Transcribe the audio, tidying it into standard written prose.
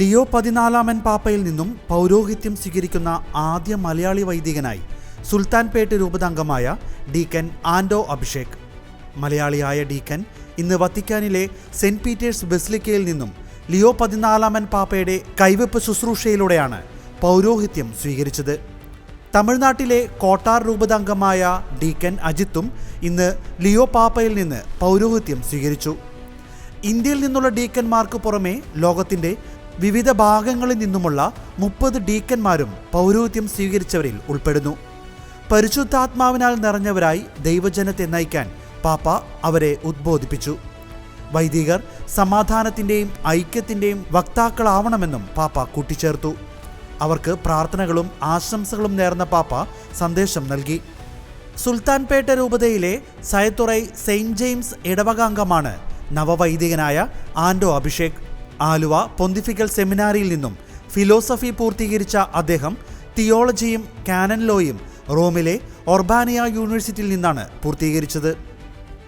Leo 14 പാപ്പയിൽ നിന്നും പൗരോഹിത്യം സ്വീകരിക്കുന്ന ആദ്യ മലയാളി വൈദികനായി സുൽത്താൻപേട്ട് രൂപതാംഗമായ ഡീക്കൻ ആൻഡോ അഭിഷേക്. മലയാളിയായ ഡീക്കൻ ഇന്ന് വത്തിക്കാനിലെ സെന്റ് പീറ്റേഴ്സ് ബസിലിക്കയിൽ നിന്നും ലിയോ 14 പാപ്പയുടെ കൈവെപ്പ് ശുശ്രൂഷയിലൂടെയാണ് പൗരോഹിത്യം സ്വീകരിച്ചത്. തമിഴ്നാട്ടിലെ കോട്ടാർ രൂപതാംഗമായ ഡീക്കൻ അജിത്തും ഇന്ന് ലിയോ പാപ്പയിൽ നിന്ന് പൗരോഹിത്യം സ്വീകരിച്ചു. ഇന്ത്യയിൽ നിന്നുള്ള ഡീക്കന്മാർക്ക് പുറമെ ലോകത്തിൻ്റെ വിവിധ ഭാഗങ്ങളിൽ നിന്നുമുള്ള 30 ഡീക്കന്മാരും പൗരോഹിത്യം സ്വീകരിച്ചവരിൽ ഉൾപ്പെടുന്നു. പരിശുദ്ധാത്മാവിനാൽ നിറഞ്ഞവരായി ദൈവജനത്തെ നയിക്കാൻ പാപ്പ അവരെ ഉദ്ബോധിപ്പിച്ചു. വൈദികർ സമാധാനത്തിൻ്റെയും ഐക്യത്തിൻ്റെയും വക്താക്കളാവണമെന്നും പാപ്പ കൂട്ടിച്ചേർത്തു. അവർക്ക് പ്രാർത്ഥനകളും ആശംസകളും നേർന്ന പാപ്പ സന്ദേശം നൽകി. സുൽത്താൻപേട്ട രൂപതയിലെ സയത്തുറൈ സെയിൻറ്റ് ജെയിംസ് ഇടവകാംഗമാണ് നവവൈദികനായ ആൻഡോ അഭിഷേക്. ആലുവ പൊന്തിഫിക്കൽ സെമിനാരിയിൽ നിന്നും ഫിലോസഫി പൂർത്തീകരിച്ച അദ്ദേഹം തിയോളജിയും കാനൻ ലോയും റോമിലെ ഒർബാനിയ യൂണിവേഴ്സിറ്റിയിൽ നിന്നാണ് പൂർത്തീകരിച്ചത്.